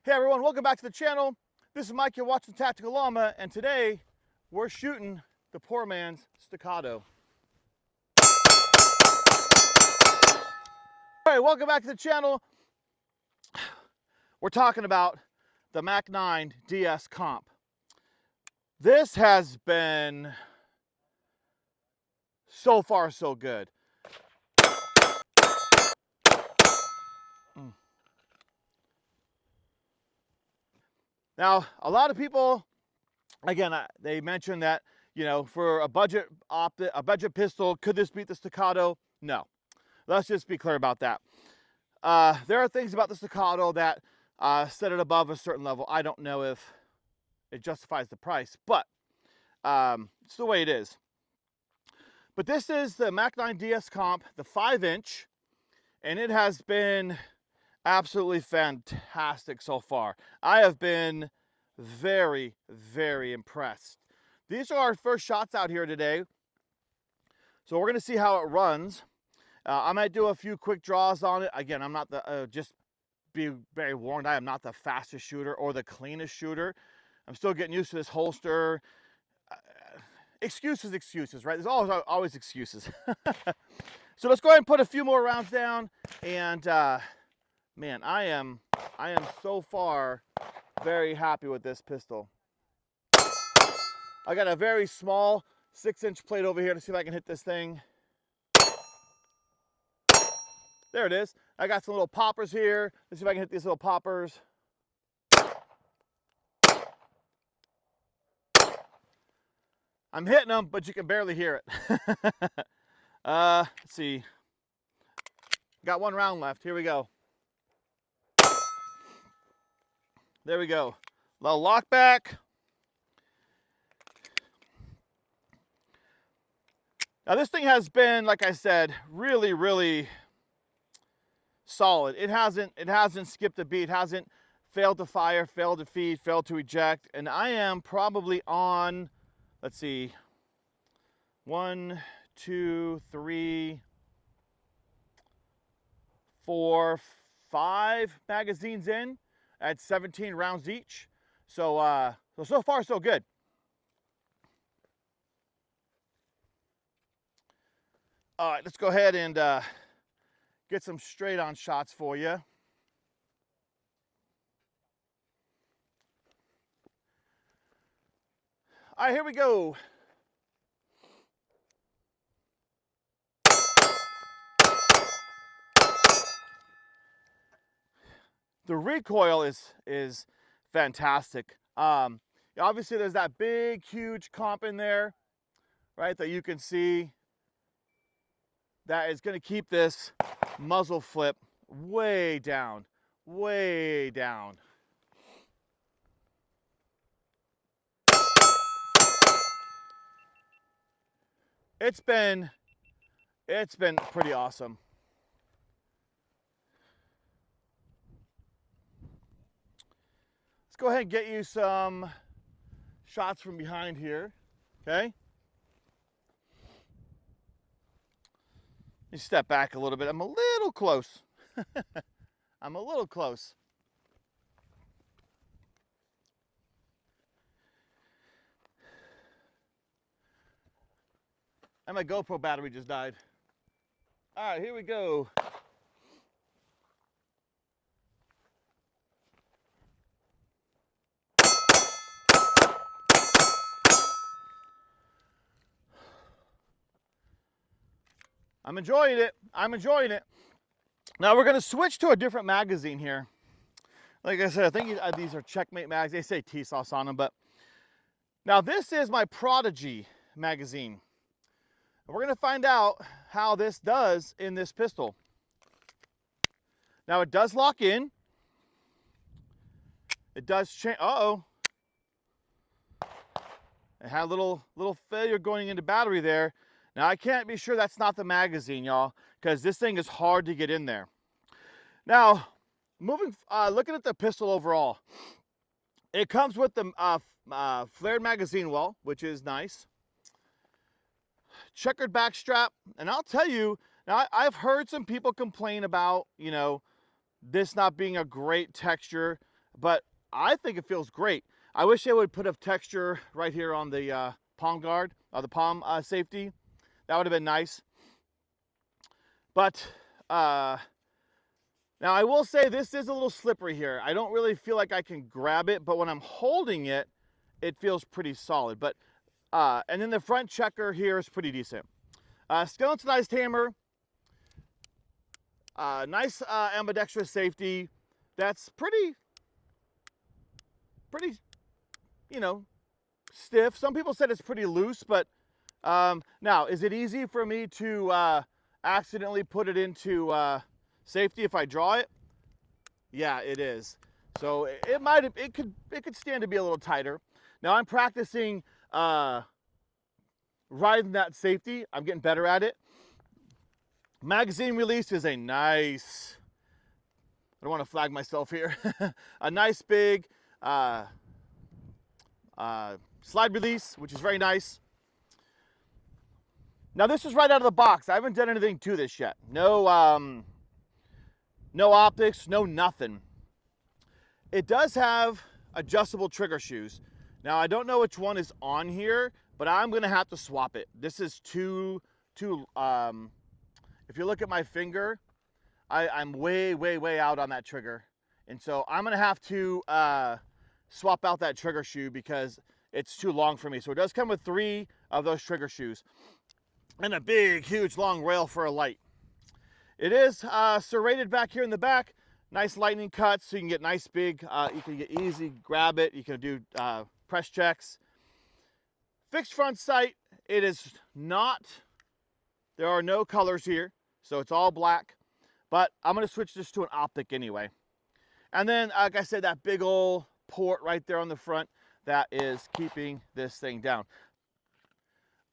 Hey everyone, welcome back to the channel. This is Mike, you're watching Tactical Llama, and today we're shooting the poor man's Staccato. All right, welcome back to the channel. We're talking about the Mach 9 DS Comp. This has been so far so good. Now, a lot of people, again, they mentioned that, you know, for a budget pistol, could this beat the Staccato? No. Let's just be clear about that. There are things about the Staccato that set it above a certain level. I don't know if it justifies the price, but it's the way it is. But this is the Mach 9 DS Comp, the 5-inch, and it has been absolutely fantastic so far. I have been very, very impressed. These are our first shots out here today, so we're going to see how it runs. I might do a few quick draws on it. Again, I'm not the, just be very warned, I am not the fastest shooter or the cleanest shooter. I'm still getting used to this holster. Excuses, right? There's always excuses. So let's go ahead and put a few more rounds down. And man, I am so far very happy with this pistol. I got a very small 6-inch plate over here to see if I can hit this thing. There it is. I got some little poppers here. Let's see if I can hit these little poppers. I'm hitting them, but you can barely hear it. Let's see. Got one round left. Here we go. There we go. Little lock back. Now this thing has been, like I said, really, really solid. It hasn't skipped a beat, hasn't failed to fire, failed to feed, failed to eject. And I am probably on, let's see, 1, 2, 3, 4, 5 magazines in at 17 rounds each. So so far so good. All right, let's go ahead and get some straight on shots for you. All right, here we go. The recoil is fantastic. Obviously there's that big, huge comp in there, right, that you can see that is going to keep this muzzle flip way down, way down. It's been pretty awesome. Let's go ahead and get you some shots from behind here, okay? Let me step back a little bit. I'm a little close. I'm a little close. And my GoPro battery just died. All right, here we go. I'm enjoying it. I'm enjoying it. Now we're going to switch to a different magazine here. Like I said, I think these are Checkmate mags. They say T-sauce on them, but now this is my Prodigy magazine. We're going to find out how this does in this pistol. Now it does lock in. It does change. Uh-oh. It had a little failure going into battery there. Now I can't be sure that's not the magazine, y'all, because this thing is hard to get in there. Now, looking at the pistol overall, it comes with the flared magazine well, which is nice. Checkered back strap, and I'll tell you, now I've heard some people complain about, you know, this not being a great texture. but I think it feels great. I wish they would put a texture right here on the palm guard, the palm safety. That would have been nice. But now I will say this is a little slippery here. I don't really feel like I can grab it, but when I'm holding it, it feels pretty solid. But and then the front checker here is pretty decent. Skeletonized hammer, nice ambidextrous safety. That's pretty, you know, stiff. Some people said it's pretty loose, but now, is it easy for me to accidentally put it into safety if I draw it? Yeah, it is. So it could stand to be a little tighter. Now I'm practicing riding that safety. I'm getting better at it. Magazine release is a nice, I don't want to flag myself here, a nice big slide release, which is very nice. Now this is right out of the box. I haven't done anything to this yet. No, no optics, no nothing. It does have adjustable trigger shoes. Now I don't know which one is on here, but I'm gonna have to swap it. This is too if you look at my finger, I'm way out on that trigger. And so I'm gonna have to swap out that trigger shoe because it's too long for me. So it does come with 3 of those trigger shoes and a big, huge, long rail for a light. It is serrated back here in the back. Nice lightning cuts, so you can get nice big, you can get easy, grab it. You can do press checks. Fixed front sight, it is not, there are no colors here, so it's all black. But I'm gonna switch this to an optic anyway. And then, like I said, that big old port right there on the front, that is keeping this thing down.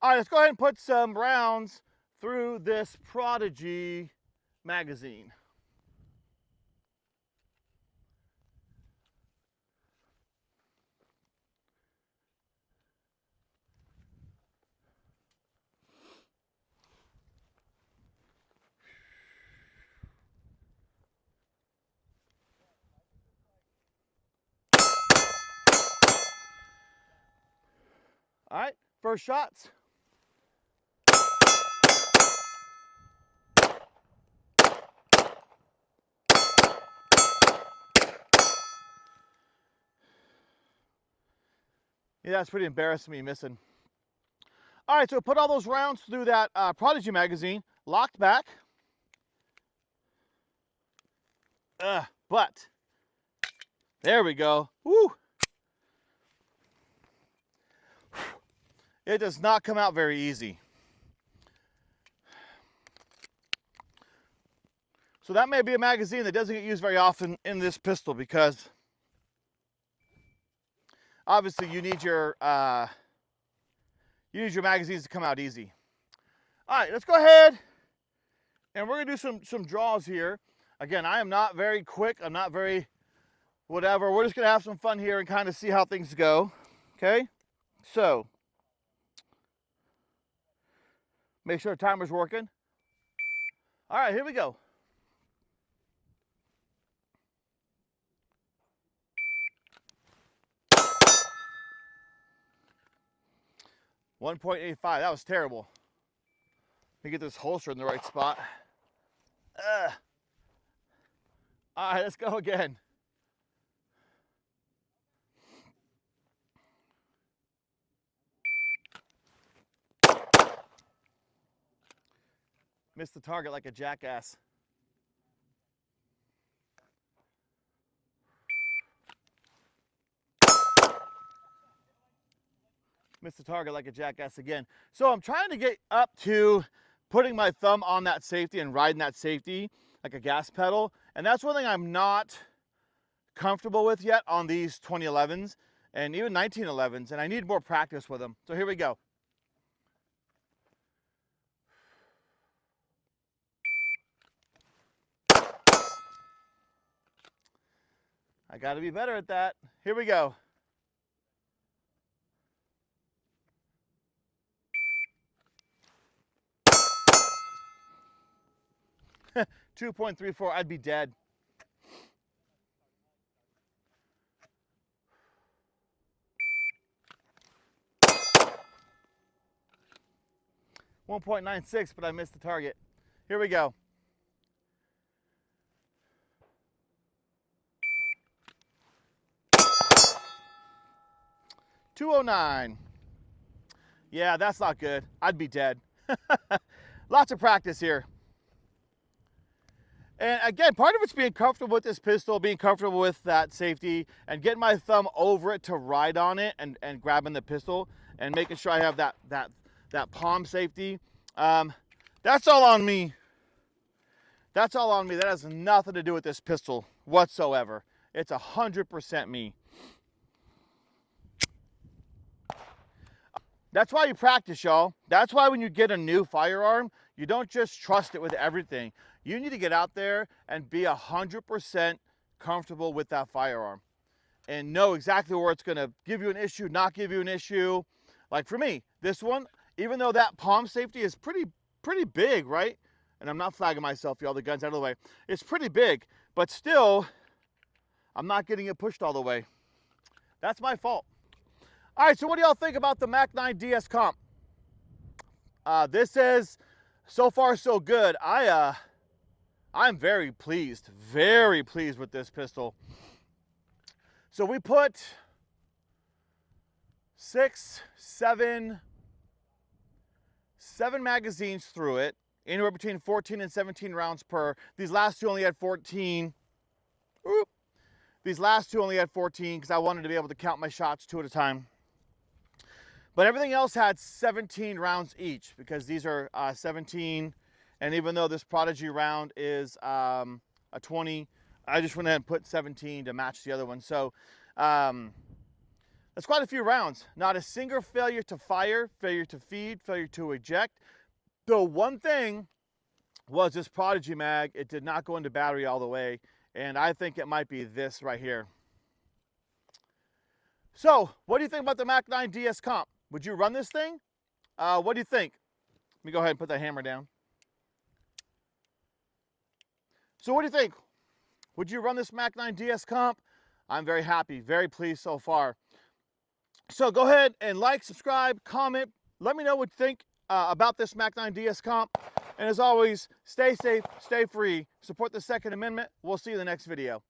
All right, let's go ahead and put some rounds through this Prodigy magazine. All right, first shots. Yeah, that's pretty embarrassing me missing. All right, so put all those rounds through that Prodigy magazine, locked back. But there we go. Woo! It does not come out very easy. So that may be a magazine that doesn't get used very often in this pistol because obviously you need your magazines to come out easy. All right, let's go ahead and we're gonna do some draws here. Again, I am not very quick. I'm not very whatever. We're just gonna have some fun here and kind of see how things go. Okay, so make sure the timer's working. All right, here we go. .85, that was terrible. Let me get this holster in the right spot. All right, let's go again. Missed the target like a jackass. Missed the target like a jackass again. So I'm trying to get up to putting my thumb on that safety and riding that safety like a gas pedal. And that's one thing I'm not comfortable with yet on these 2011s and even 1911s. And I need more practice with them. So here we go. I got to be better at that. Here we go. .34, I'd be dead. 1.96, but I missed the target. Here we go. .209. Yeah, that's not good. I'd be dead. Lots of practice here. And again, part of it's being comfortable with this pistol, being comfortable with that safety, and getting my thumb over it to ride on it and grabbing the pistol and making sure I have that palm safety. That's all on me. That's all on me. That has nothing to do with this pistol whatsoever. It's 100% me. That's why you practice, y'all. That's why when you get a new firearm, you don't just trust it with everything. You need to get out there and be 100% comfortable with that firearm and know exactly where it's gonna give you an issue, not give you an issue. Like for me, this one, even though that palm safety is pretty big, right? And I'm not flagging myself, y'all, the gun's out of the way. It's pretty big, but still, I'm not getting it pushed all the way. That's my fault. All right, so what do y'all think about the Mac 9 DS Comp? This is so far so good. I'm very pleased with this pistol. So we put 7 magazines through it, anywhere between 14 and 17 rounds per. These last two only had 14. These last two only had 14 because I wanted to be able to count my shots 2 at a time. But everything else had 17 rounds each because these are 17. And even though this Prodigy round is a 20, I just went ahead and put 17 to match the other one. So that's quite a few rounds. Not a single failure to fire, failure to feed, failure to eject. The one thing was this Prodigy mag. It did not go into battery all the way. And I think it might be this right here. So what do you think about the Mac 9 DS Comp? Would you run this thing? What do you think? Let me go ahead and put that hammer down. So what do you think? Would you run this Mac 9 DS Comp? I'm very happy, very pleased so far. So go ahead and like, subscribe, comment. Let me know what you think about this Mac 9 DS Comp. And as always, stay safe, stay free, support the Second Amendment. We'll see you in the next video.